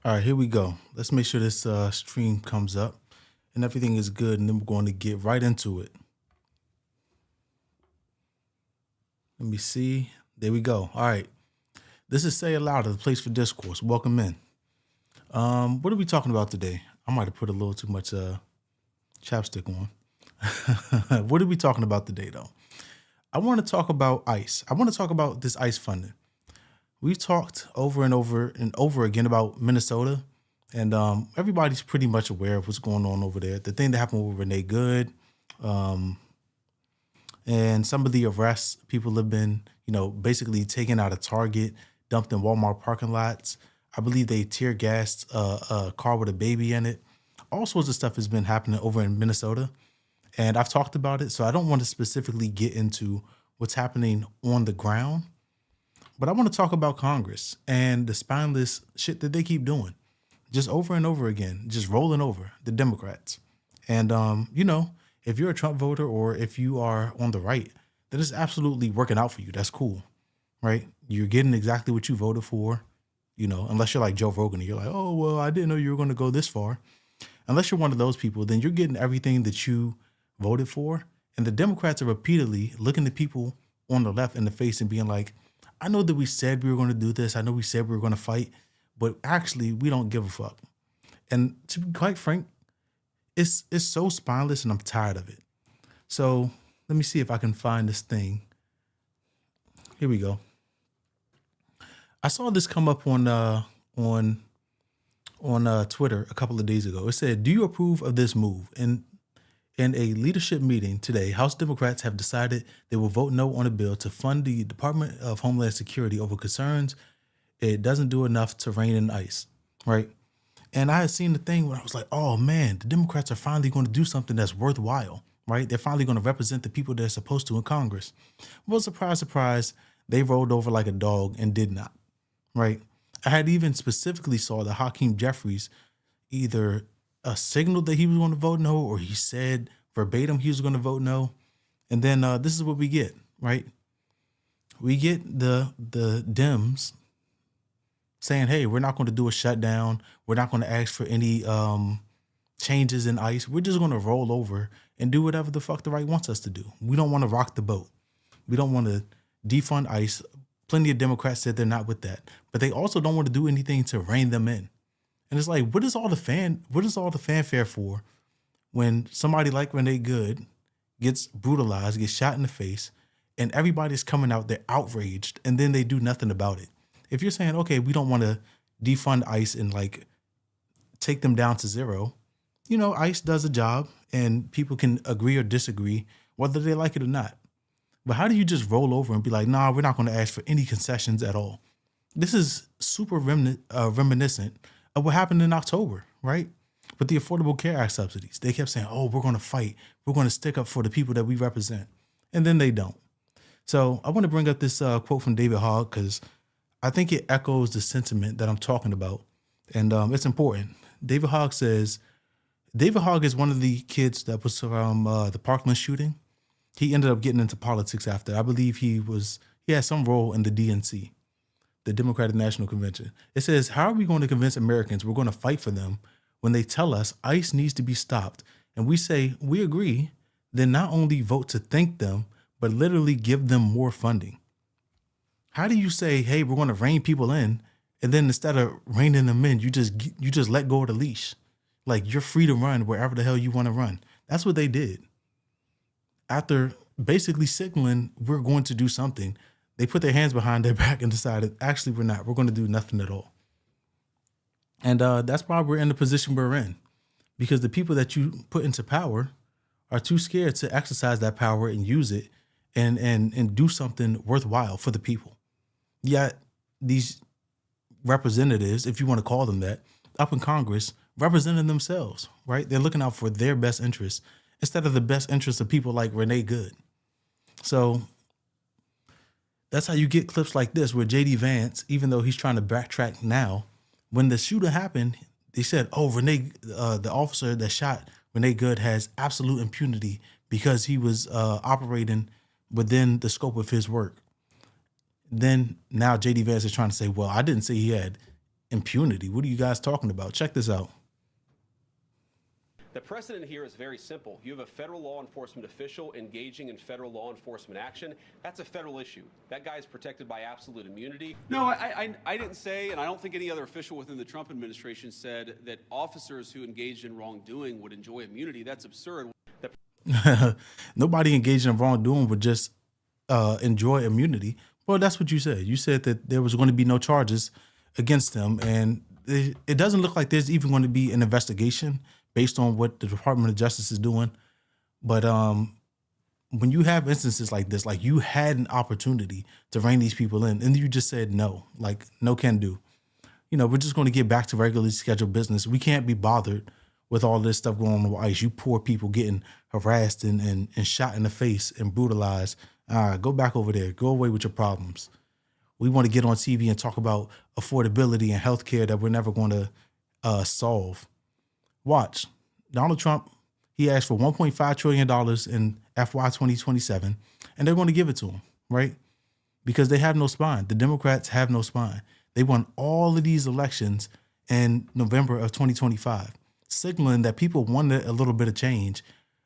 All right, here we go. Let's make sure this stream comes up and everything is good, and then we're going to get right into it. Let me see. There we go. All right. This is Say It Louder, the place for discourse. Welcome in. What are we talking about today? I might have put a little too much chapstick on. What are we talking about today, though? I want to talk about ICE. I want to talk about this ICE funding. We've talked over and over and over again about Minnesota, and everybody's pretty much aware of what's going on over there. The thing that happened with Renee Good, and some of the arrests, people have been, basically taken out of Target, dumped in Walmart parking lots. I believe they tear gassed a car with a baby in it. All sorts of stuff has been happening over in Minnesota, and I've talked about it, so I don't want to specifically get into what's happening on the ground. But I want to talk about Congress and the spineless shit that they keep doing, just over and over again, just rolling over the Democrats. And, if you're a Trump voter or if you are on the right, that is absolutely working out for you. That's cool, right? You're getting exactly what you voted for, unless you're like Joe Rogan and you're like, oh, well, I didn't know you were going to go this far. Unless you're one of those people, then you're getting everything that you voted for. And the Democrats are repeatedly looking at people on the left in the face and being like, I know that we said we were going to do this. I know we said we were going to fight, but actually we don't give a fuck. And to be quite frank, it's so spineless and I'm tired of it. So let me see if I can find this thing. Here we go. I saw this come up on Twitter a couple of days ago. It said, "Do you approve of this move?" And in a leadership meeting today, House Democrats have decided they will vote no on a bill to fund the Department of Homeland Security over concerns it doesn't do enough to rein in ICE, right? And I had seen the thing where I was like, oh man, the Democrats are finally going to do something that's worthwhile, right? They're finally going to represent the people they're supposed to in Congress. Well, surprise, surprise, they rolled over like a dog and did not, right? I had even specifically saw that Hakeem Jeffries either a signal that he was going to vote no, or he said verbatim he was going to vote no. And then this is what we get, right? We get the Dems saying, hey, we're not going to do a shutdown. We're not going to ask for any changes in ICE. We're just going to roll over and do whatever the fuck the right wants us to do. We don't want to rock the boat. We don't want to defund ICE. Plenty of Democrats said they're not with that, but they also don't want to do anything to rein them in. And it's like, what is all the fanfare for when somebody like Renee Good gets brutalized, gets shot in the face, and everybody's coming out, they're outraged, and then they do nothing about it. If you're saying, okay, we don't want to defund ICE and like take them down to zero, ICE does a job and people can agree or disagree whether they like it or not. But how do you just roll over and be like, nah, we're not going to ask for any concessions at all? This is super reminiscent of what happened in October, right? With the Affordable Care Act subsidies. They kept saying, oh, we're going to fight. We're going to stick up for the people that we represent. And then they don't. So I want to bring up this quote from David Hogg because I think it echoes the sentiment that I'm talking about. And it's important. David Hogg says, David Hogg is one of the kids that was from the Parkland shooting. He ended up getting into politics after. I believe he had some role in the DNC, the Democratic National Convention. It says, how are we going to convince Americans we're going to fight for them when they tell us ICE needs to be stopped? And we say, we agree, then not only vote to thank them, but literally give them more funding. How do you say, hey, we're going to rein people in, and then instead of reining them in, you just let go of the leash? Like, you're free to run wherever the hell you want to run. That's what they did. After basically signaling we're going to do something, they put their hands behind their back and decided, actually, we're not. We're going to do nothing at all. And that's why we're in the position we're in, because the people that you put into power are too scared to exercise that power and use it and do something worthwhile for the people. Yet these representatives, if you want to call them that, up in Congress, representing themselves, right? They're looking out for their best interests instead of the best interests of people like Renee Good. So that's how you get clips like this where J.D. Vance, even though he's trying to backtrack now, when the shooting happened, they said, oh, Renee, the officer that shot Renee Good has absolute impunity because he was operating within the scope of his work. Then now J.D. Vance is trying to say, well, I didn't say he had Impunity. What are you guys talking about? Check this out. The precedent here is very simple. You have a federal law enforcement official engaging in federal law enforcement action. That's a federal issue. That guy is protected by absolute immunity. No, I didn't say, and I don't think any other official within the Trump administration said that officers who engaged in wrongdoing would enjoy immunity. That's absurd. Nobody engaged in wrongdoing would just enjoy immunity. Well, that's what you said. You said that there was going to be no charges against him, and it doesn't look like there's even going to be an investigation based on what the Department of Justice is doing. But when you have instances like this, like you had an opportunity to rein these people in, and you just said no, like no can do. You know, we're just going to get back to regularly scheduled business. We can't be bothered with all this stuff going on with ICE. You poor people getting harassed and shot in the face and brutalized. Go back over there. Go away with your problems. We want to get on TV and talk about affordability and healthcare that we're never going to solve. Watch. Donald Trump, he asked for $1.5 trillion in FY 2027, and they're going to give it to him, right? Because they have no spine. The Democrats have no spine. They won all of these elections in November of 2025, signaling that people wanted a little bit of change.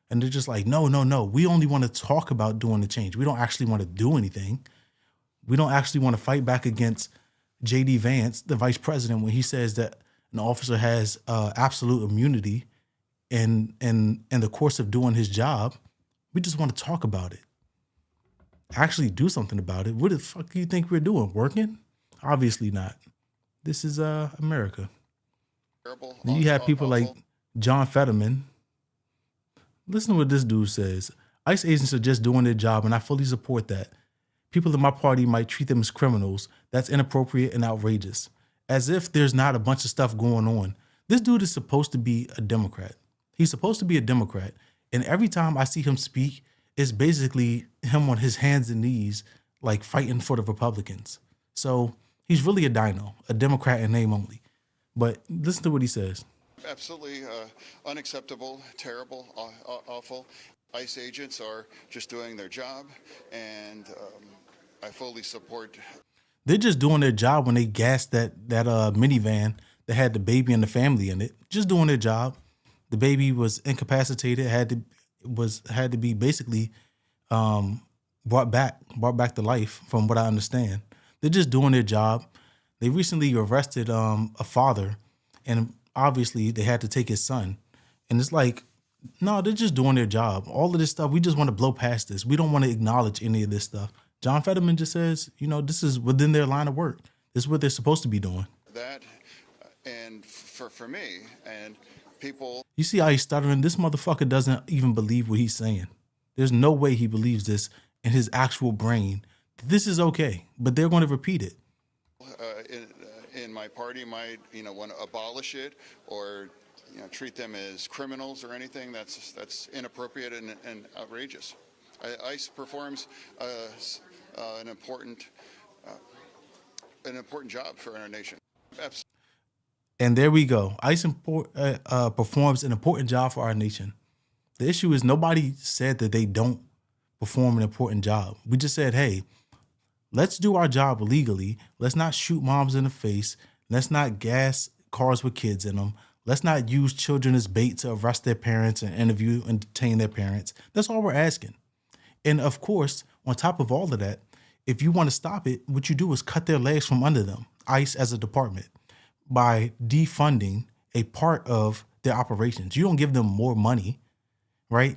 And they're just like, no, no, no. We only want to talk about doing the change. We don't actually want to do anything. We don't actually want to fight back against J.D. Vance, the vice president, when he says that an officer has absolute immunity in the course of doing his job. We just want to talk about it. Actually do something about it. What the fuck do you think we're doing? Working? Obviously not. This is America. Terrible, Then you have people like John Fetterman. Listen to what this dude says. ICE agents are just doing their job, and I fully support that. People in my party might treat them as criminals. That's inappropriate and outrageous. As if there's not a bunch of stuff going on. This dude is supposed to be a Democrat. He's supposed to be a Democrat. And every time I see him speak, it's basically him on his hands and knees, like fighting for the Republicans. So he's really a dino, a Democrat in name only. But listen to what he says. Absolutely unacceptable, terrible, awful. ICE agents are just doing their job, and I fully support. They're just doing their job when they gassed that minivan that had the baby and the family in it. Just doing their job. The baby was incapacitated, had to be basically brought back to life, from what I understand. They're just doing their job. They recently arrested a father, and obviously they had to take his son. And it's like, no, they're just doing their job. All of this stuff, we just want to blow past this. We don't want to acknowledge any of this stuff. John Fetterman just says, you know, this is within their line of work. This is what they're supposed to be doing. That, and for me, and people. You see how he's stuttering? This motherfucker doesn't even believe what he's saying. There's no way he believes this in his actual brain. This is okay, but they're going to repeat it. In my party might, want to abolish it or, treat them as criminals or anything. That's inappropriate and outrageous. ICE performs an important job for our nation. Absolutely. And there we go. ICE performs an important job for our nation. The issue is nobody said that they don't perform an important job. We just said, hey, let's do our job legally. Let's not shoot moms in the face. Let's not gas cars with kids in them. Let's not use children as bait to arrest their parents and interview and detain their parents. That's all we're asking. And of course, on top of all of that, if you want to stop it, what you do is cut their legs from under them, ICE as a department, by defunding a part of their operations. You don't give them more money, right?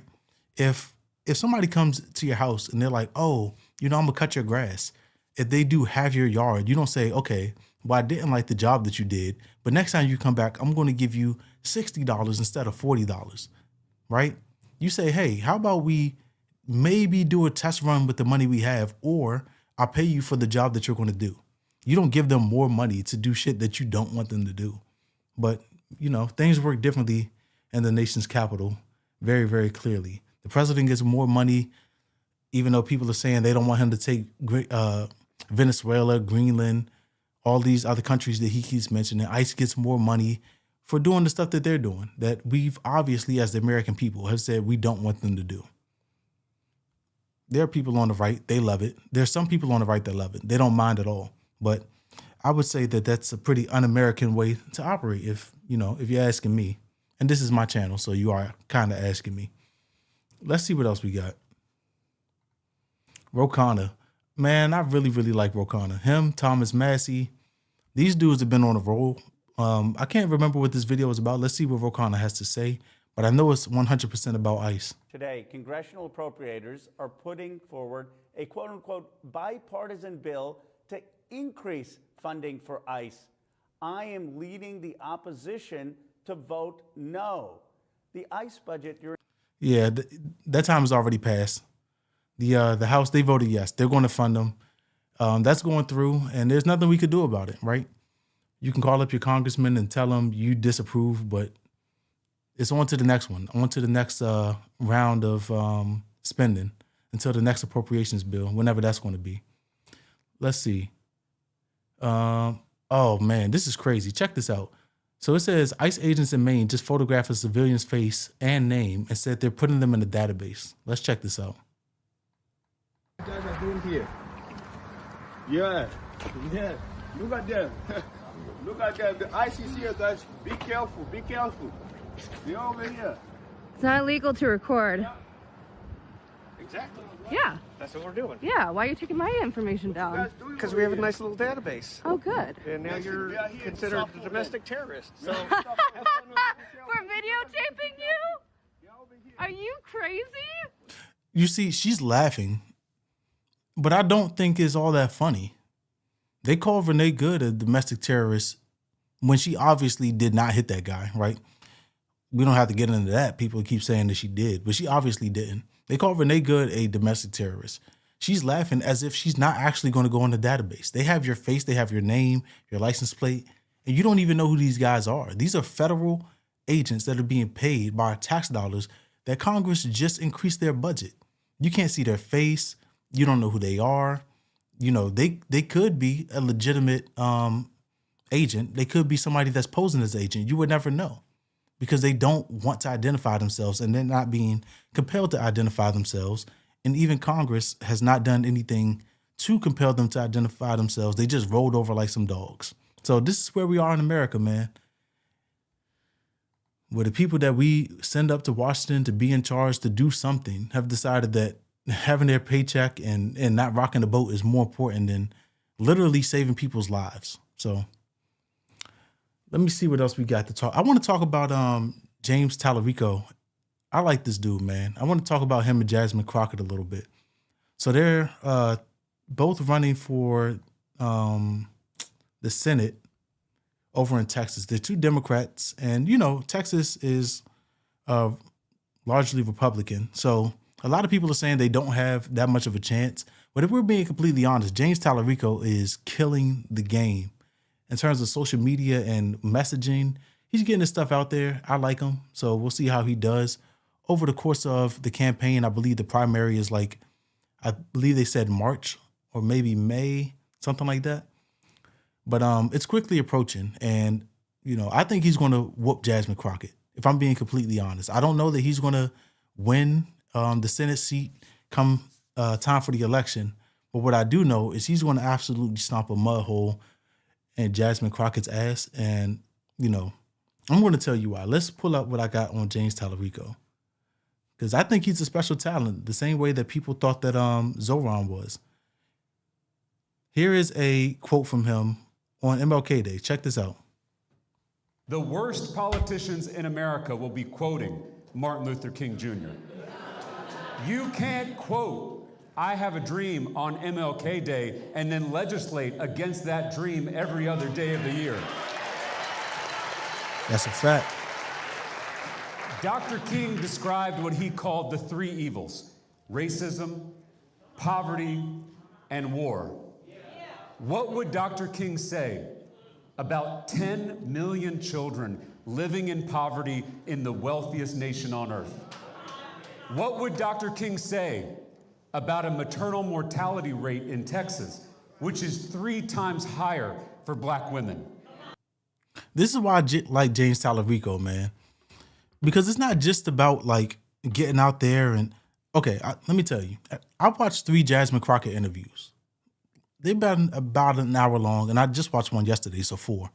If somebody comes to your house and they're like, oh, I'm going to cut your grass. If they do half your yard, you don't say, okay, well, I didn't like the job that you did, but next time you come back, I'm going to give you $60 instead of $40, right? You say, hey, how about we maybe do a test run with the money we have, or I'll pay you for the job that you're going to do. You don't give them more money to do shit that you don't want them to do. But, things work differently in the nation's capital very, very clearly. The president gets more money, even though people are saying they don't want him to take Venezuela, Greenland, all these other countries that he keeps mentioning. ICE gets more money for doing the stuff that they're doing, that we've obviously, as the American people, have said we don't want them to do. There are people on the right, they love it. There's some people on the right that love it. They don't mind at all. But I would say that that's a pretty un-American way to operate, if you're asking me. And this is my channel, so you are kind of asking me. Let's see what else we got. Ro Khanna. Man, I really, really like Ro Khanna. Him, Thomas Massey. These dudes have been on a roll. I can't remember what this video is about. Let's see what Ro Khanna has to say. But I know it's 100% about ICE. Today, congressional appropriators are putting forward a quote-unquote bipartisan bill to increase funding for ICE. I am leading the opposition to vote no. The ICE budget Yeah, that time has already passed. The House, they voted yes. They're going to fund them. That's going through, and there's nothing we could do about it, right? You can call up your congressman and tell them you disapprove, but it's on to the next one, on to the next round of spending until the next appropriations bill, whenever that's going to be. Let's see. Oh, man, this is crazy. Check this out. So it says ICE agents in Maine just photographed a civilian's face and name and said they're putting them in a database. Let's check this out. What you guys are doing here? Yeah. Look at them. Look at them. The ICE is here, guys. Be careful. Be careful. They're over here. It's not illegal to record. Exactly. Yeah. That's what we're doing. Yeah. Why are you taking my information down? Because we have a nice little dadatabase. Oh, good. And now you're considered a domestic terrorist. So We're videotaping you? Are you crazy? You see, she's laughing, but I don't think it's all that funny. They called Renee Good a domestic terrorist when she obviously did not hit that guy, right? We don't have to get into that. People keep saying that she did, but she obviously didn't. They called Renee Good a domestic terrorist. She's laughing as if she's not actually going to go in the database. They have your face, they have your name, your license plate, and you don't even know who these guys are. These are federal agents that are being paid by our tax dollars that Congress just increased their budget. You can't see their face. You don't know who they are. You know, they could be a legitimate agent. They could be somebody that's posing as agent. You would never know because they don't want to identify themselves and they're not being compelled to identify themselves. And even Congress has not done anything to compel them to identify themselves. They just rolled over like some dogs. So this is where we are in America, man. Where the people that we send up to Washington to be in charge to do something have decided that having their paycheck and not rocking the boat is more important than literally saving people's lives. So let me see what else we got to talk. I want to talk about James Tallarico. I like this dude, man. I want to talk about him and Jasmine Crockett a little bit. So they're both running for the Senate over in Texas. They're two Democrats, and Texas is largely Republican. So a lot of people are saying they don't have that much of a chance. But if we're being completely honest, James Tallarico is killing the game in terms of social media and messaging. He's getting his stuff out there. I like him. So we'll see how he does over the course of the campaign. I believe the primary is I believe they said March or maybe May, something like that. But it's quickly approaching. And, I think he's going to whoop Jasmine Crockett, if I'm being completely honest. I don't know that he's going to win the Senate seat come time for the election. But what I do know is he's going to absolutely stomp a mud hole in Jasmine Crockett's ass. And, I'm going to tell you why. Let's pull up what I got on James Tallarico. Because I think he's a special talent, the same way that people thought that Zoran was. Here is a quote from him on MLK Day. Check this out. The worst politicians in America will be quoting Martin Luther King Jr. You can't quote "I have a dream" on MLK Day and then legislate against that dream every other day of the year. That's a fact. Dr. King described what he called the three evils: racism, poverty, and war. What would Dr. King say about 10 million children living in poverty in the wealthiest nation on earth? What would Dr. King say about a maternal mortality rate in Texas, which is 3 times higher for black women? This is why I like James Tallarico, man. Because it's not just about getting out there and, okay, let me tell you. I watched 3 Jasmine Crockett interviews. they've been about an hour long, and I just watched one yesterday, so 4.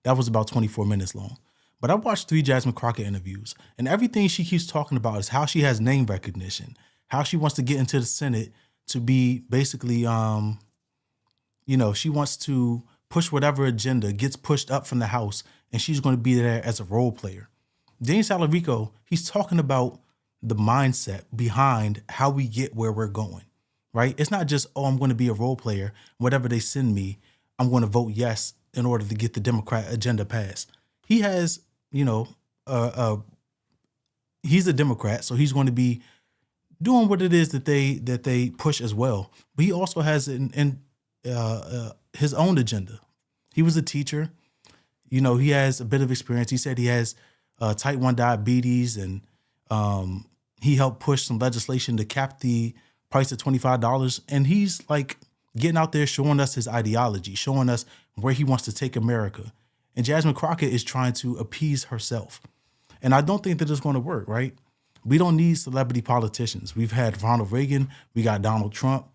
That was about 24 minutes long. But I watched 3 Jasmine Crockett interviews, and everything she keeps talking about is how she has name recognition, how she wants to get into the Senate to be basically, she wants to push whatever agenda gets pushed up from the House, and she's going to be there as a role player. James Salarico, he's talking about the mindset behind how we get where we're going, right? It's not just, I'm going to be a role player. Whatever they send me, I'm going to vote yes in order to get the Democrat agenda passed. He has, he's a Democrat, so he's going to be doing what it is that they push as well. But he also has his own agenda. He was a teacher. He has a bit of experience. He said he has type 1 diabetes, and he helped push some legislation to cap the price at $25. And he's like getting out there showing us his ideology, showing us where he wants to take America. And Jasmine Crockett is trying to appease herself. And I don't think that it's going to work, right? We don't need celebrity politicians. We've had Ronald Reagan, we got Donald Trump,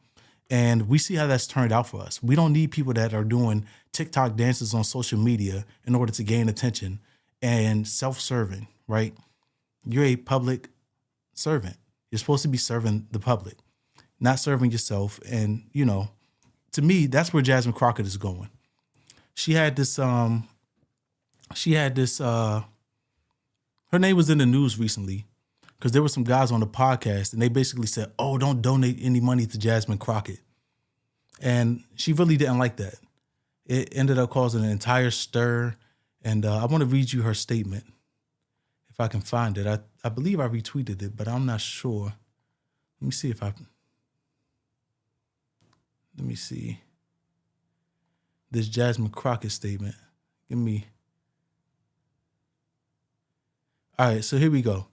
and we see how that's turned out for us. We don't need people that are doing TikTok dances on social media in order to gain attention and self-serving, right? You're a public servant. You're supposed to be serving the public, not serving yourself. And, to me, that's where Jasmine Crockett is going. She had this, her name was in the news recently because there were some guys on the podcast and they basically said, oh, don't donate any money to Jasmine Crockett. And she really didn't like that. It ended up causing an entire stir. And I want to read you her statement if I can find it. I believe I retweeted it, but I'm not sure. Let me see. This Jasmine Crockett statement. All right, so here we go.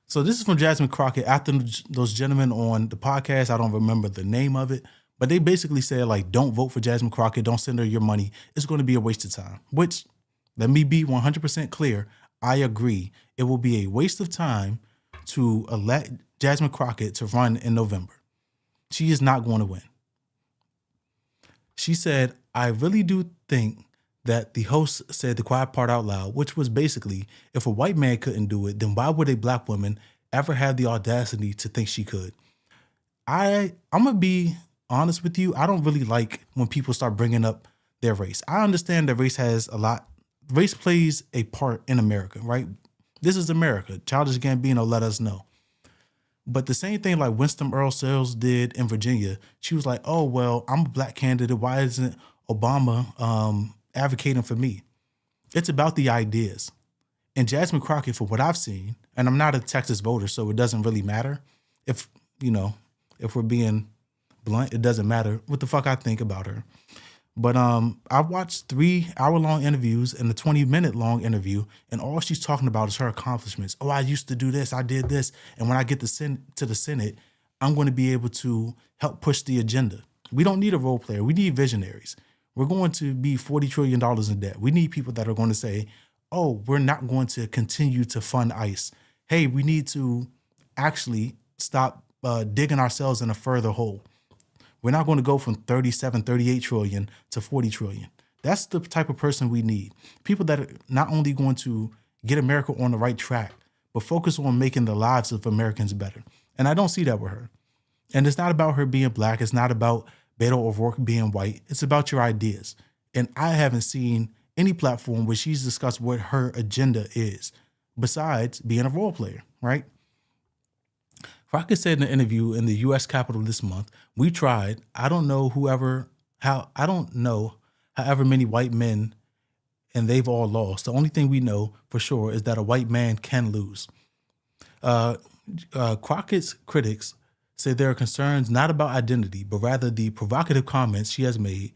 So this is from Jasmine Crockett after those gentlemen on the podcast. I don't remember the name of it, but they basically said, like, don't vote for Jasmine Crockett. Don't send her your money. It's going to be a waste of time, which, let me be 100% clear. I agree. It will be a waste of time to elect Jasmine Crockett to run in November. She is not going to win. She said, I really do think that the host said the quiet part out loud, which was basically, if a white man couldn't do it, then why would a black woman ever have the audacity to think she could? I'm going to be honest with you. I don't really like when people start bringing up their race. I understand that race plays a part in America, right? This is America. Childish Gambino let us know. But the same thing like Winston Earl Searles did in Virginia, she was like, oh, well, I'm a black candidate. Why isn't Obama advocating for me? It's about the ideas. And Jasmine Crockett, for what I've seen, and I'm not a Texas voter, so it doesn't really matter. If we're being blunt, it doesn't matter what the fuck I think about her. But I watched 3-hour-long interviews and a 20-minute long interview, and all she's talking about is her accomplishments. Oh, I used to do this, I did this, and when I get to the Senate, I'm going to be able to help push the agenda. We don't need a role player. We need visionaries. We're going to be $40 trillion in debt. We need people that are going to say, oh, we're not going to continue to fund ICE. Hey, we need to actually stop digging ourselves in a further hole. We're not going to go from 37, 38 trillion to 40 trillion. That's the type of person we need. People that are not only going to get America on the right track, but focus on making the lives of Americans better. And I don't see that with her. And it's not about her being black. It's not about Beto O'Rourke being white. It's about your ideas. And I haven't seen any platform where she's discussed what her agenda is, besides being a role player, right? Crockett said in an interview in the U.S. Capitol this month, we tried. I don't know however many white men, and they've all lost. The only thing we know for sure is that a white man can lose. Crockett's critics say there are concerns not about identity, but rather the provocative comments she has made,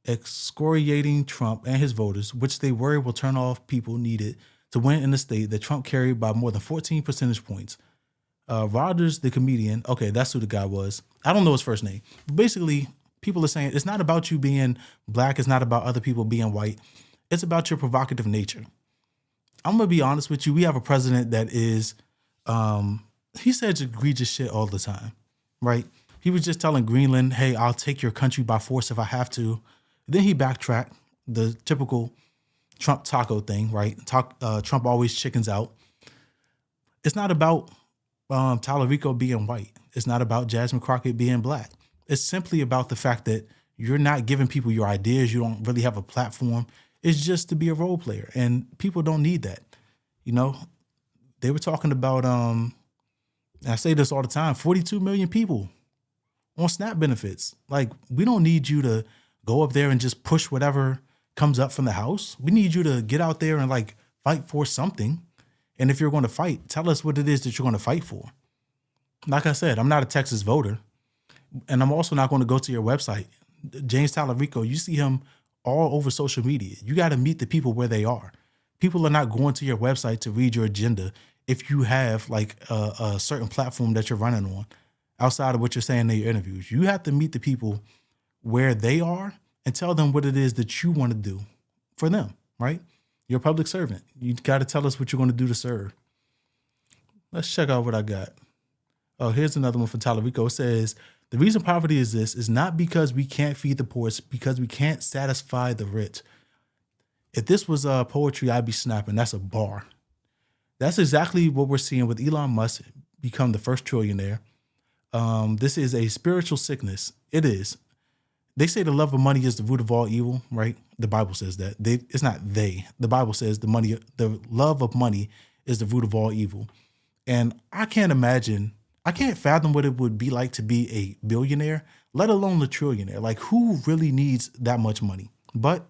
excoriating Trump and his voters, which they worry will turn off people needed to win in the state that Trump carried by more than 14 percentage points. Rodgers, the comedian, okay, that's who the guy was. I don't know his first name. But basically, people are saying it's not about you being black. It's not about other people being white. It's about your provocative nature. I'm going to be honest with you. We have a president that is, he says egregious shit all the time, right? He was just telling Greenland, hey, I'll take your country by force if I have to. Then he backtracked, the typical Trump taco thing, right? Trump always chickens out. It's not about Tallarico being white. It's not about Jasmine Crockett being black. It's simply about the fact that you're not giving people your ideas. You don't really have a platform. It's just to be a role player. And people don't need that. You know, they were talking about, I say this all the time, 42 million people on SNAP benefits. Like, we don't need you to go up there and just push whatever comes up from the House. We need you to get out there and like fight for something. And if you're going to fight, tell us what it is that you're going to fight for. Like I said, I'm not a Texas voter. And I'm also not going to go to your website. James Tallarico, you see him all over social media. You got to meet the people where they are. People are not going to your website to read your agenda if you have like a certain platform that you're running on outside of what you're saying in your interviews. You have to meet the people where they are and tell them what it is that you want to do for them, right? You're a public servant. You got to tell us what you're going to do to serve. Let's check out what I got. Oh, here's another one from Tallarico. It says, the reason poverty exists is not because we can't feed the poor, it's because we can't satisfy the rich. If this was poetry, I'd be snapping. That's a bar. That's exactly what we're seeing with Elon Musk become the first trillionaire. This is a spiritual sickness. It is. They say the love of money is the root of all evil, right? The Bible says that. It's not they. The Bible says the love of money is the root of all evil. And I can't fathom what it would be like to be a billionaire, let alone a trillionaire. Like, who really needs that much money? But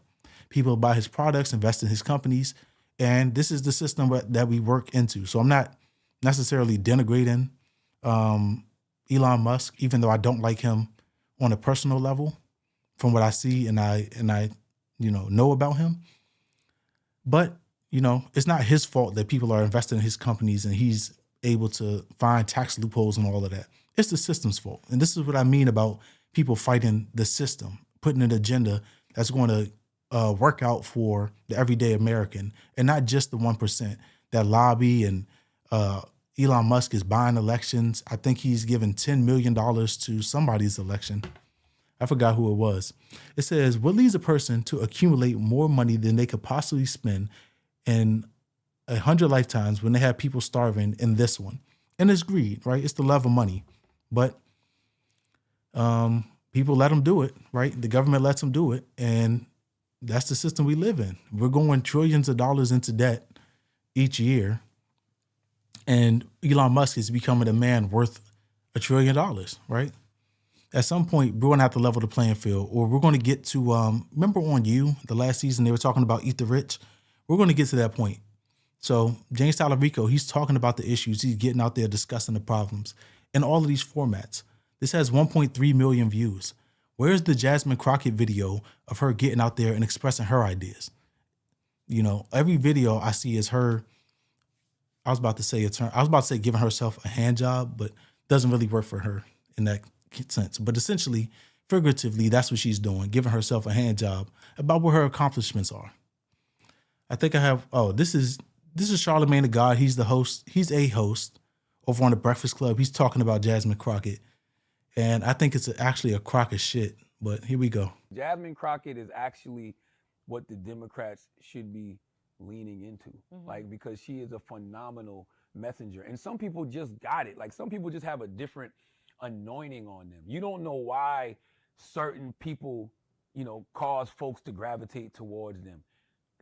people buy his products, invest in his companies, and this is the system that we work into. So I'm not necessarily denigrating Elon Musk, even though I don't like him on a personal level from what I see and I know about him. But, it's not his fault that people are investing in his companies and he's able to find tax loopholes and all of that. It's the system's fault. And this is what I mean about people fighting the system, putting an agenda that's going to work out for the everyday American and not just the 1% that lobby. And Elon Musk is buying elections. I think he's given $10 million to somebody's election. I forgot who it was. It says, what leads a person to accumulate more money than they could possibly spend in 100 lifetimes when they have people starving in this one? And it's greed, right? It's the love of money. But people let them do it, right? The government lets them do it. And that's the system we live in. We're going trillions of dollars into debt each year. And Elon Musk is becoming a man worth $1 trillion, right? At some point, we're going to have to level the playing field, or we're going to get to, remember on You, the last season, they were talking about Eat the Rich. We're going to get to that point. So James Tallarico, he's talking about the issues. He's getting out there discussing the problems in all of these formats. This has 1.3 million views. Where's the Jasmine Crockett video of her getting out there and expressing her ideas? Every video I see is her. I was about to say giving herself a hand job, but doesn't really work for her in that sense. But essentially, figuratively, that's what she's doing, giving herself a hand job about what her accomplishments are. I think I have. Oh, this is Charlamagne the God. He's the host. He's a host over on the Breakfast Club. He's talking about Jasmine Crockett. And I think it's actually a crock of shit, but here we go. Jasmine Crockett is actually what the Democrats should be leaning into, because she is a phenomenal messenger. And some people just got it. Like, some people just have a different anointing on them. You don't know why certain people, cause folks to gravitate towards them.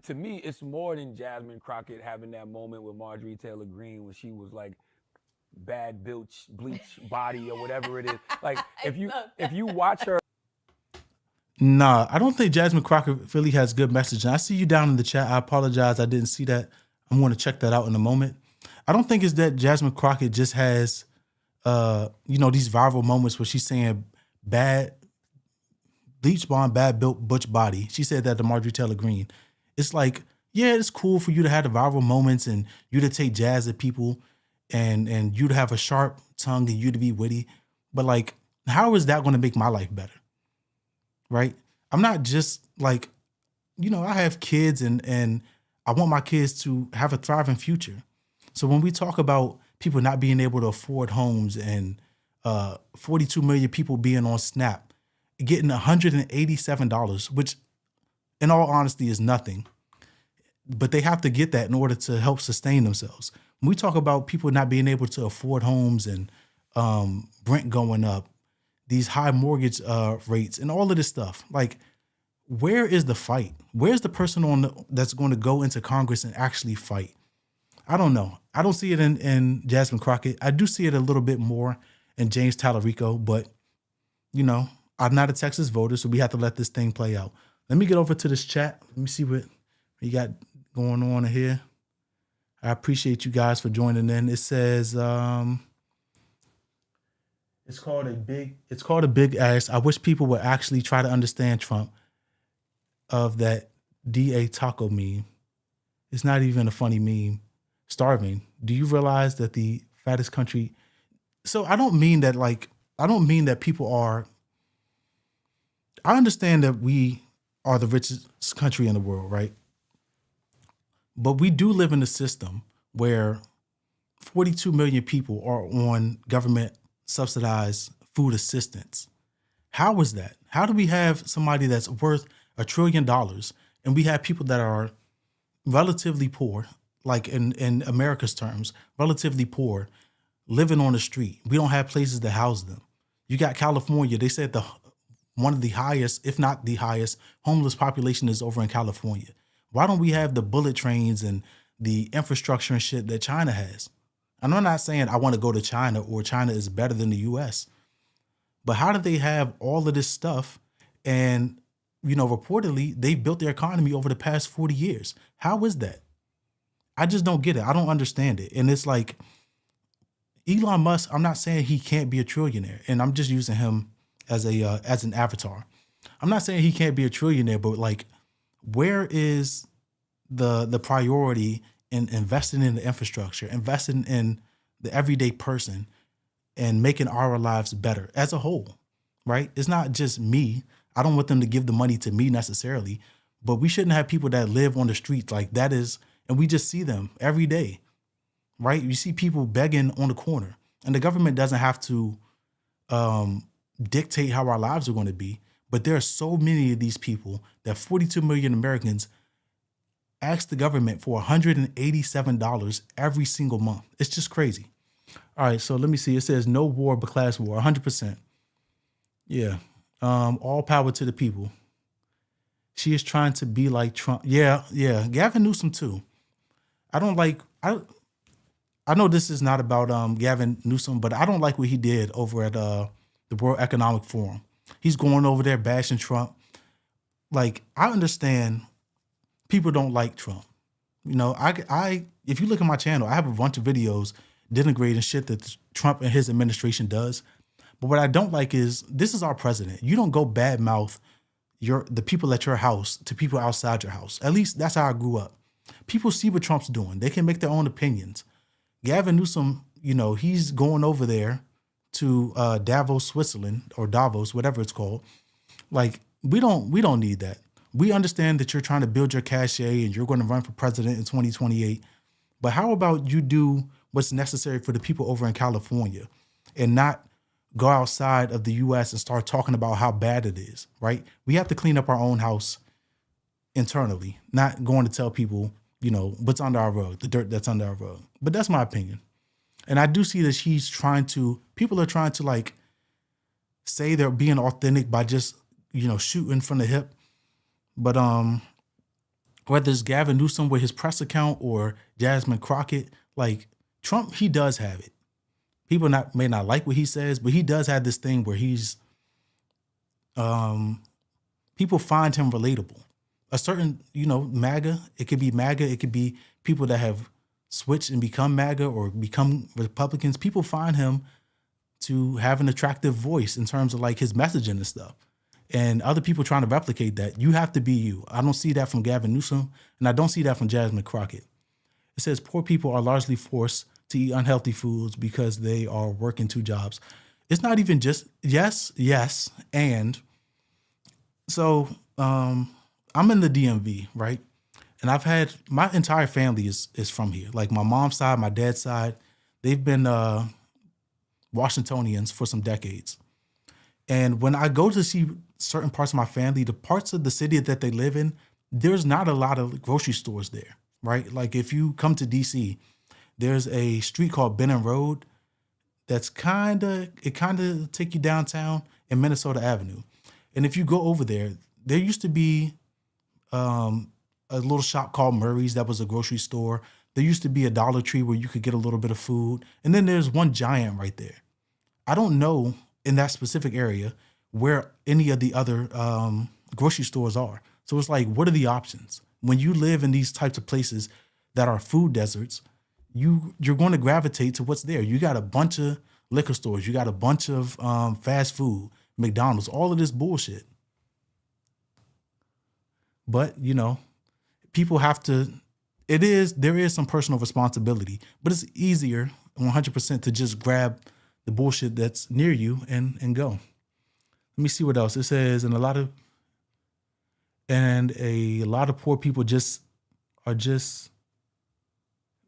To me, it's more than Jasmine Crockett having that moment with Marjorie Taylor Greene when she was like, bad bleach body or whatever it is. Like, if you watch her. Nah, I don't think Jasmine Crockett really has good messaging. I see you down in the chat. I apologize. I didn't see that. I'm going to check that out in a moment. I don't think it's that Jasmine Crockett just has, these viral moments where she's saying bad bleach blonde, bad built butch body. She said that to Marjorie Taylor Greene. It's like, yeah, it's cool for you to have the viral moments and you to take jazz at people and you to have a sharp tongue and you to be witty. But like, how is that going to make my life better? Right? I'm not just like, I have kids and I want my kids to have a thriving future. So when we talk about people not being able to afford homes and 42 million people being on SNAP, getting $187, which in all honesty is nothing. But they have to get that in order to help sustain themselves. When we talk about people not being able to afford homes and rent going up, these high mortgage rates and all of this stuff, like, where is the fight? Where's the person that's going to go into Congress and actually fight? I don't know. I don't see it in Jasmine Crockett. I do see it a little bit more in James Tallarico, but, you know, I'm not a Texas voter, so we have to let this thing play out. Let me get over to this chat. Let me see what we got going on here. I appreciate you guys for joining in. It says, it's called a big ass. I wish people would actually try to understand Trump of that DA taco meme. It's not even a funny meme. Starving. Do you realize that the fattest country? So I don't mean that people are, I understand that we are the richest country in the world, right? But we do live in a system where 42 million people are on government subsidized food assistance. How is that? How do we have somebody that's worth $1 trillion and we have people that are relatively poor, like in America's terms, relatively poor, living on the street? We don't have places to house them. You got California. They said one of the highest, if not the highest, homeless population is over in California. Why don't we have the bullet trains and the infrastructure and shit that China has? And I'm not saying I want to go to China or China is better than the US, but how do they have all of this stuff? And, you know, reportedly, they built their economy over the past 40 years. How is that? I just don't get it. I don't understand it. And it's like Elon Musk, I'm not saying he can't be a trillionaire, and I'm just using him as an avatar. I'm not saying he can't be a trillionaire, but like, where is the priority in investing in the infrastructure, investing in the everyday person and making our lives better as a whole, right? It's not just me. I don't want them to give the money to me necessarily, but we shouldn't have people that live on the streets like that is, and we just see them every day, right? You see people begging on the corner, and the government doesn't have to dictate how our lives are going to be. But there are so many of these people that 42 million Americans ask the government for $187 every single month. It's just crazy. All right, so let me see. It says no war but class war, 100%. Yeah. All power to the people. She is trying to be like Trump. Yeah. Gavin Newsom too. I know this is not about Gavin Newsom, but I don't like what he did over at the World Economic Forum. He's going over there bashing Trump. Like, I understand people don't like Trump. You know, I if you look at my channel, I have a bunch of videos denigrating shit that Trump and his administration does. But what I don't like is, this is our president. You don't go badmouth the people at your house to people outside your house. At least that's how I grew up. People see what Trump's doing. They can make their own opinions. Gavin Newsom, you know, he's going over there to Davos, Switzerland, or Davos, whatever it's called. Like, we don't need that. We understand that you're trying to build your cachet and you're going to run for president in 2028. But how about you do what's necessary for the people over in California and not go outside of the US and start talking about how bad it is, right? We have to clean up our own house internally, not going to tell people, you know, what's under our rug, the dirt that's under our rug. But that's my opinion. And I do see that people are trying to like say they're being authentic by just, you know, shooting from the hip. But whether it's Gavin Newsom with his press account or Jasmine Crockett, like, Trump, he does have it. People may not like what he says, but he does have this thing where he's, people find him relatable. A certain, you know, MAGA, it could be people that have switched and become MAGA or become Republicans. People find him to have an attractive voice in terms of like his messaging and stuff. And other people trying to replicate that. You have to be you. I don't see that from Gavin Newsom, and I don't see that from Jasmine Crockett. It says poor people are largely forced to eat unhealthy foods because they are working 2 jobs. It's not even just yes, and so I'm in the DMV, right? And I've had, my entire family is from here. Like my mom's side, my dad's side, they've been Washingtonians for some decades. And when I go to see certain parts of my family, the parts of the city that they live in, there's not a lot of grocery stores there, right? Like if you come to DC, there's a street called Benham Road that's kind of take you downtown in Minnesota Avenue. And if you go over there, there used to be a little shop called Murray's that was a grocery store. There used to be a Dollar Tree where you could get a little bit of food. And then there's one Giant right there. I don't know in that specific area where any of the other grocery stores are. So it's like, what are the options? When you live in these types of places that are food deserts, you're going to gravitate to what's there. You got a bunch of liquor stores. You got a bunch of fast food, McDonald's, all of this bullshit. But, you know, people have to, there is some personal responsibility, but it's easier 100% to just grab the bullshit that's near you and go. Let me see what else. It says, and a lot of poor people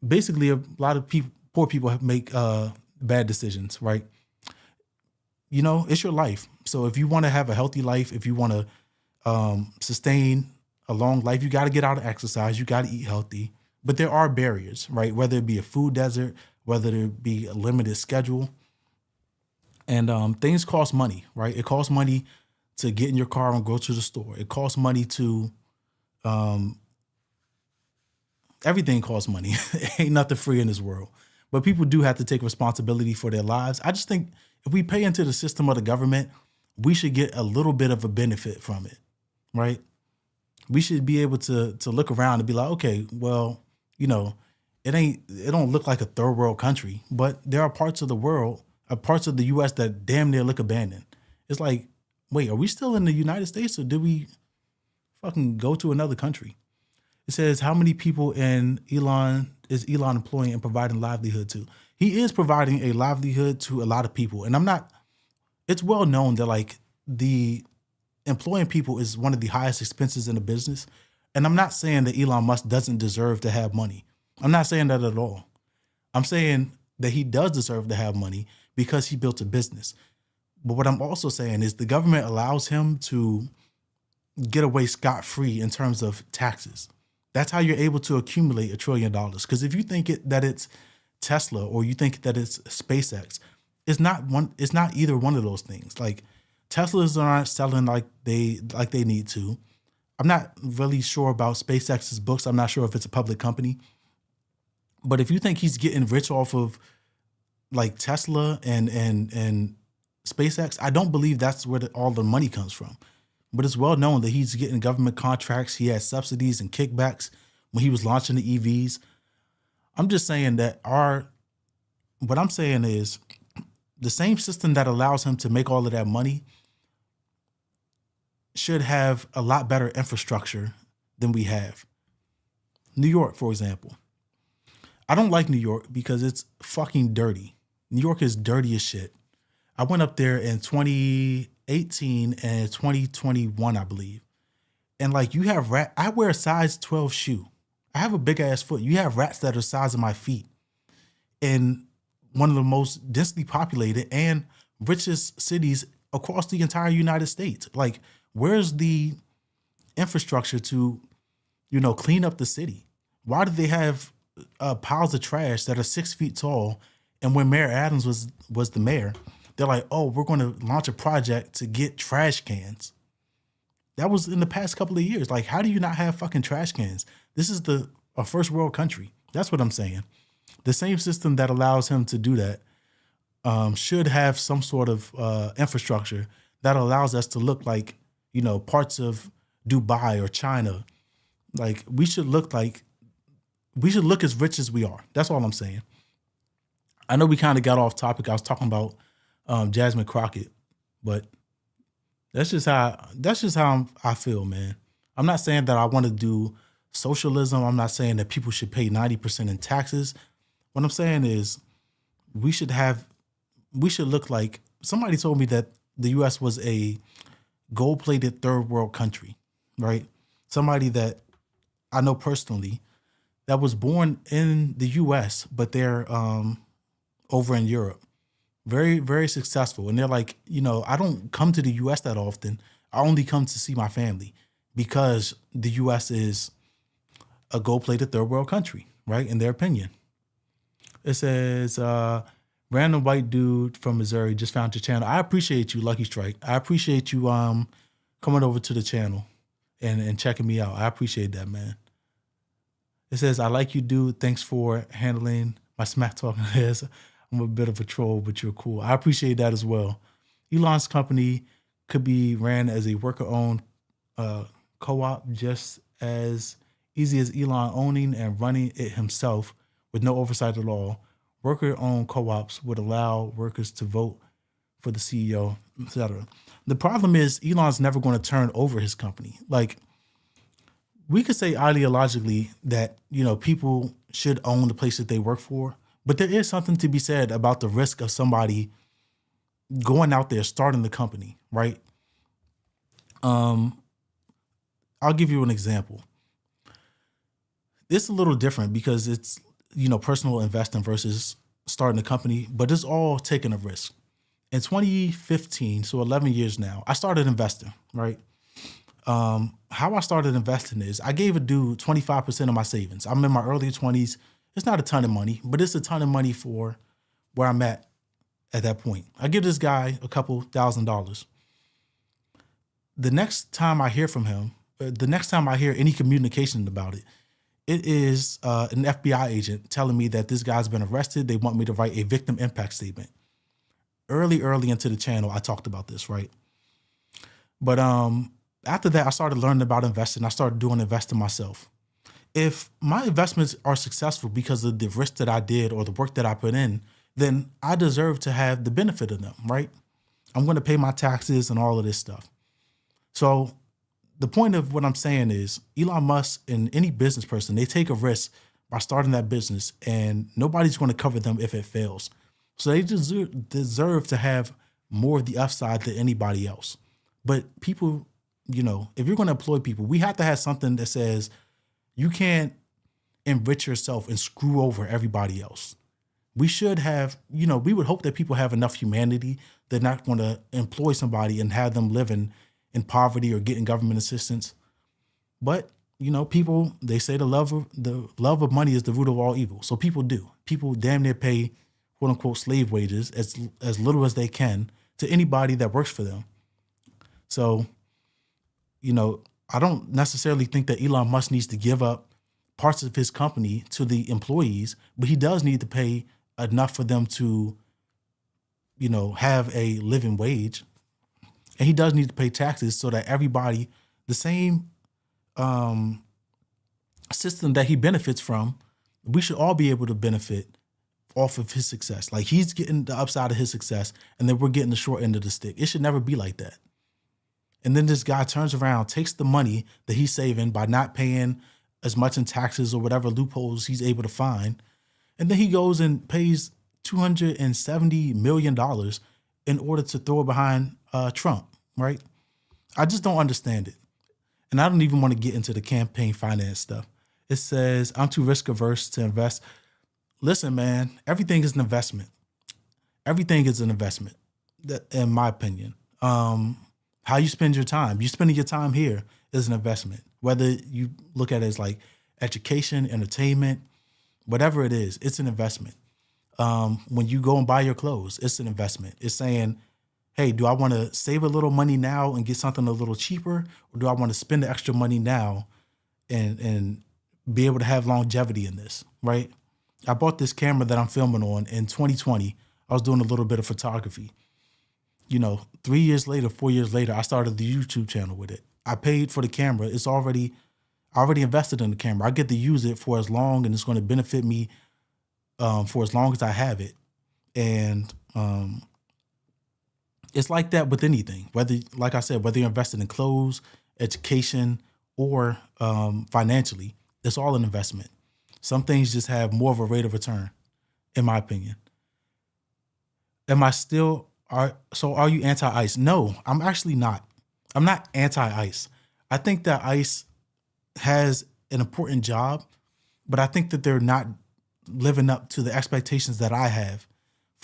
basically a lot of poor people make bad decisions, right? You know, it's your life. So if you want to have a healthy life, if you want to sustain a long life, you got to get out and exercise. You got to eat healthy. But there are barriers, right? Whether it be a food desert, whether it be a limited schedule. And things cost money, right? It costs money to get in your car and go to the store. It costs money to, everything costs money. Ain't nothing free in this world. But people do have to take responsibility for their lives. I just think if we pay into the system of the government, we should get a little bit of a benefit from it, right? We should be able to look around and be like, okay, well, you know, it don't look like a third world country, but there are parts of the world, parts of the U.S. that damn near look abandoned. It's like, wait, are we still in the United States or did we fucking go to another country? It says, how many people is Elon employing and providing livelihood to? He is providing a livelihood to a lot of people. And it's well known that like the employing people is one of the highest expenses in a business. And I'm not saying that Elon Musk doesn't deserve to have money. I'm not saying that at all. I'm saying that he does deserve to have money because he built a business. But what I'm also saying is the government allows him to get away scot-free in terms of taxes. That's how you're able to accumulate $1 trillion. Because if you think that it's Tesla or you think that it's SpaceX, it's not either one of those things. Like Teslas aren't selling like they need to. I'm not really sure about SpaceX's books. I'm not sure if it's a public company. But if you think he's getting rich off of like Tesla and SpaceX, I don't believe that's where all the money comes from. But it's well known that he's getting government contracts. He has subsidies and kickbacks when he was launching the EVs. I'm just saying that what I'm saying is the same system that allows him to make all of that money should have a lot better infrastructure than we have. New York, for example. I don't like New York because it's fucking dirty. New York is dirty as shit. I went up there in 2018 and 2021, I believe. And like you have I wear a size 12 shoe. I have a big ass foot. You have rats that are the size of my feet in one of the most densely populated and richest cities across the entire United States. Like, where's the infrastructure to, clean up the city? Why do they have piles of trash that are 6 feet tall? And when Mayor Adams was the mayor, they're like, oh, we're going to launch a project to get trash cans. That was in the past couple of years. Like, how do you not have fucking trash cans? This is a first world country. That's what I'm saying. The same system that allows him to do that should have some sort of infrastructure that allows us to look like, parts of Dubai or China. Like, we should look as rich as we are. That's all I'm saying. I know we kind of got off topic. I was talking about Jasmine Crockett, but that's just how I feel, man. I'm not saying that I want to do socialism. I'm not saying that people should pay 90% in taxes. What I'm saying is we should look like, somebody told me that the U.S. was a gold-plated third world country, right? Somebody that I know personally that was born in the U.S., but they're over in Europe. very, very successful. And they're like, I don't come to the U.S. that often. I only come to see my family because the U.S. is a gold-plated third world country, right? In their opinion. It says, random white dude from Missouri just found your channel. I appreciate you, Lucky Strike. I appreciate you coming over to the channel and checking me out. I appreciate that, man. It says, I like you, dude. Thanks for handling my smack talking. I'm a bit of a troll, but you're cool. I appreciate that as well. Elon's company could be ran as a worker-owned co-op just as easy as Elon owning and running it himself with no oversight at all. Worker-owned co-ops would allow workers to vote for the CEO, etc. The problem is Elon's never going to turn over his company. Like, we could say ideologically that, people should own the place that they work for, but there is something to be said about the risk of somebody going out there, starting the company, right? I'll give you an example. It's a little different because it's, personal investing versus starting a company, but it's all taking a risk. In 2015, so 11 years now, I started investing, right? How I started investing is I gave a dude 25% of my savings. I'm in my early 20s. It's not a ton of money, but it's a ton of money for where I'm at that point. I give this guy a couple $1,000s. The next time I hear from him, the next time I hear any communication about it, it is an FBI agent telling me that this guy's been arrested. They want me to write a victim impact statement. Early into the channel, I talked about this, right? But after that, I started learning about investing. I started doing investing myself. If my investments are successful because of the risk that I did or the work that I put in, then I deserve to have the benefit of them, right? I'm going to pay my taxes and all of this stuff. So the point of what I'm saying is Elon Musk and any business person, they take a risk by starting that business and nobody's going to cover them if it fails. So they deserve to have more of the upside than anybody else. But people, if you're going to employ people, we have to have something that says you can't enrich yourself and screw over everybody else. We should have, we would hope that people have enough humanity. They're not going to employ somebody and have them living in poverty or getting government assistance. But, people, they say the love of money is the root of all evil. So people do. People damn near pay, quote unquote, slave wages as little as they can to anybody that works for them. So, I don't necessarily think that Elon Musk needs to give up parts of his company to the employees, but he does need to pay enough for them to, have a living wage. And he does need to pay taxes so that everybody, the same system that he benefits from, we should all be able to benefit off of his success. Like, he's getting the upside of his success and then we're getting the short end of the stick. It should never be like that. And then this guy turns around, takes the money that he's saving by not paying as much in taxes or whatever loopholes he's able to find. And then he goes and pays $270 million in order to throw it behind Trump, right? I just don't understand it. And I don't even want to get into the campaign finance stuff. It says, I'm too risk averse to invest. Listen, man, everything is an investment. Everything is an investment, in my opinion. How you spend your time. You spending your time here is an investment. Whether you look at it as like education, entertainment, whatever it is, it's an investment. When you go and buy your clothes, it's an investment. It's saying, hey, do I want to save a little money now and get something a little cheaper? Or do I want to spend the extra money now and be able to have longevity in this, right? I bought this camera that I'm filming on in 2020. I was doing a little bit of photography. 3 years later, 4 years later, I started the YouTube channel with it. I paid for the camera. I already invested in the camera. I get to use it for as long, and it's going to benefit me for as long as I have it. And it's like that with anything. Whether, like I said, whether you're invested in clothes, education, or financially, it's all an investment. Some things just have more of a rate of return, in my opinion. Are you anti-ICE? No, I'm actually not. I'm not anti-ICE. I think that ICE has an important job, but I think that they're not living up to the expectations that I have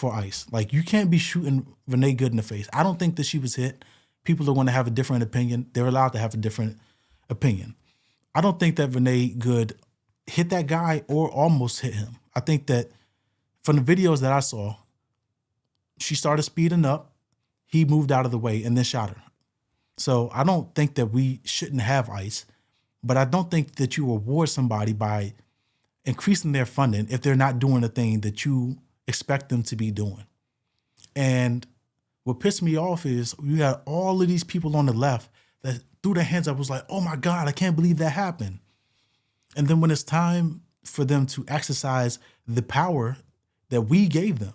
for ICE. Like, you can't be shooting Renee Good in the face. I don't think that she was hit. People are going to have a different opinion. They're allowed to have a different opinion. I don't think that Renee Good hit that guy or almost hit him. I think that from the videos that I saw, she started speeding up. He moved out of the way and then shot her. So I don't think that we shouldn't have ICE, but I don't think that you reward somebody by increasing their funding if they're not doing the thing that you expect them to be doing. And what pissed me off is you got all of these people on the left that threw their hands up, was like, oh my God, I can't believe that happened. And then when it's time for them to exercise the power that we gave them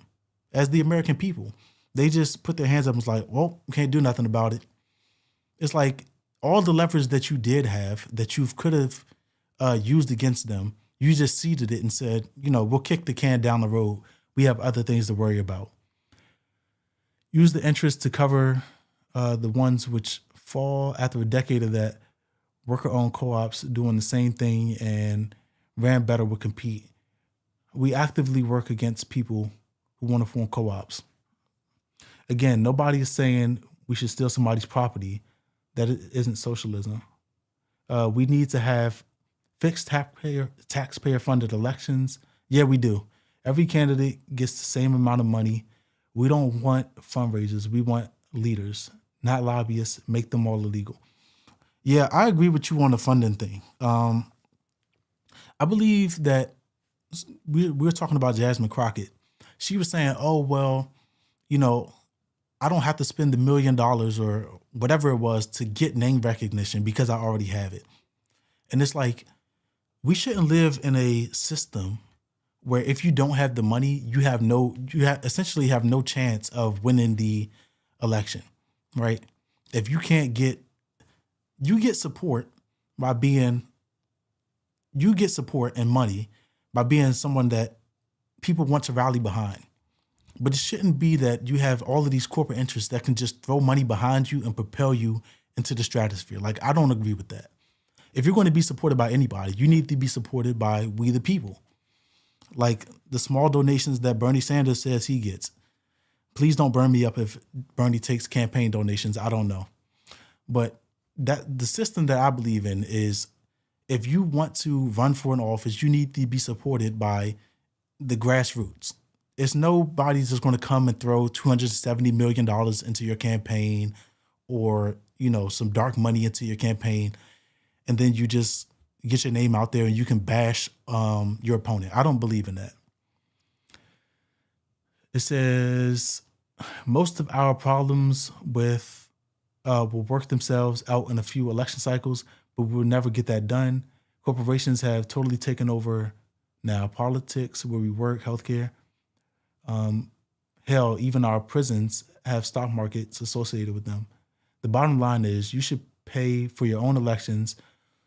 as the American people, they just put their hands up and was like, well, we can't do nothing about it. It's like all the leverage that you did have that you could have used against them, you just ceded it and said, we'll kick the can down the road. We have other things to worry about. Use the interest to cover the ones which fall after a decade of that. Worker-owned co-ops doing the same thing and ran better would compete. We actively work against people who want to form co-ops. Again, nobody is saying we should steal somebody's property. That isn't socialism. We need to have fixed taxpayer-funded elections. Yeah, we do. Every candidate gets the same amount of money. We don't want fundraisers. We want leaders, not lobbyists. Make them all illegal. Yeah, I agree with you on the funding thing. I believe that we're talking about Jasmine Crockett. She was saying, oh, well, I don't have to spend $1 million or whatever it was to get name recognition because I already have it. And it's like, we shouldn't live in a system where if you don't have the money, you essentially have no chance of winning the election, right? If you can't you get support and money by being someone that people want to rally behind. But it shouldn't be that you have all of these corporate interests that can just throw money behind you and propel you into the stratosphere. Like, I don't agree with that. If you're going to be supported by anybody, you need to be supported by we the people. Like the small donations that Bernie Sanders says he gets. Please don't burn me up if Bernie takes campaign donations. I don't know. But the system that I believe in is if you want to run for an office, you need to be supported by the grassroots. It's nobody's just going to come and throw $270 million into your campaign or, some dark money into your campaign. And then you just get your name out there and you can bash your opponent. I don't believe in that. It says most of our problems will work themselves out in a few election cycles, but we'll never get that done. Corporations have totally taken over now politics, where we work, healthcare. Hell, even our prisons have stock markets associated with them. The bottom line is you should pay for your own elections.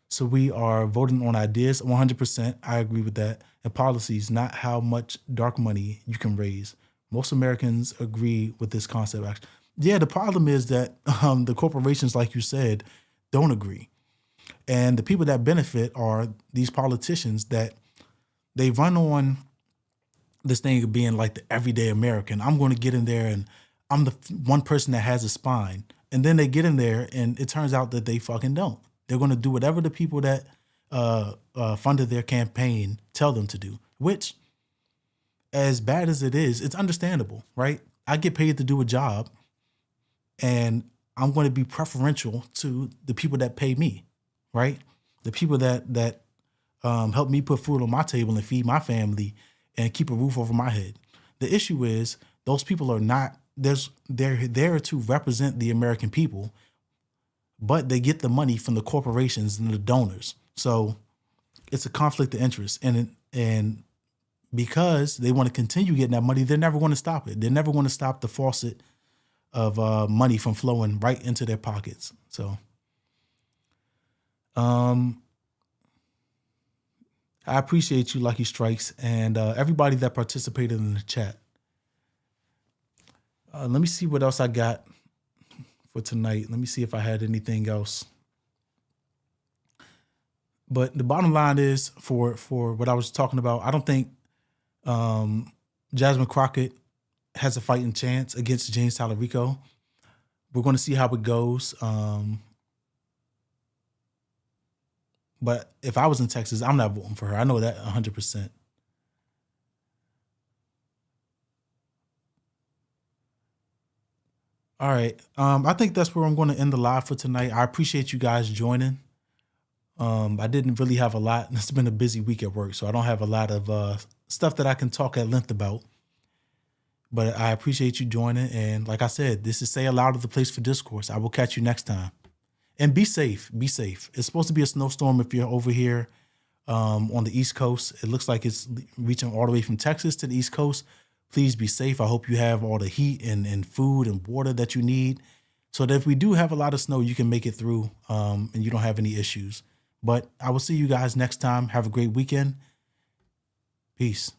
So we are voting on ideas 100%. I agree with that. And policies, not how much dark money you can raise. Most Americans agree with this concept, actually. Yeah, the problem is that the corporations, like you said, don't agree. And the people that benefit are these politicians that they run on this thing of being like the everyday American. I'm going to get in there and I'm the one person that has a spine. And then they get in there and it turns out that they fucking don't. They're going to do whatever the people that funded their campaign tell them to do, which, as bad as it is, it's understandable, right? I get paid to do a job and I'm going to be preferential to the people that pay me, right? The people that help me put food on my table and feed my family and keep a roof over my head. The issue is those people are not, they're there to represent the American people, but they get the money from the corporations and the donors. So it's a conflict of interest. And because they want to continue getting that money, they're never going to stop it. They're never going to stop the faucet of money from flowing right into their pockets. So I appreciate you, Lucky Strikes, and everybody that participated in the chat. Let me see what else I got for tonight. Let me see if I had anything else. But the bottom line is, for what I was talking about, I don't think Jasmine Crockett has a fighting chance against James Talarico. We're going to see how it goes. But if I was in Texas, I'm not voting for her. I know that 100%. All right. I think that's where I'm going to end the live for tonight. I appreciate you guys joining. I didn't really have a lot. It's been a busy week at work, so I don't have a lot of stuff that I can talk at length about. But I appreciate you joining. And like I said, this is Say Aloud of the Place for Discourse. I will catch you next time. And be safe. Be safe. It's supposed to be a snowstorm if you're over here on the East Coast. It looks like it's reaching all the way from Texas to the East Coast. Please be safe. I hope you have all the heat and food and water that you need so that if we do have a lot of snow, you can make it through and you don't have any issues. But I will see you guys next time. Have a great weekend. Peace.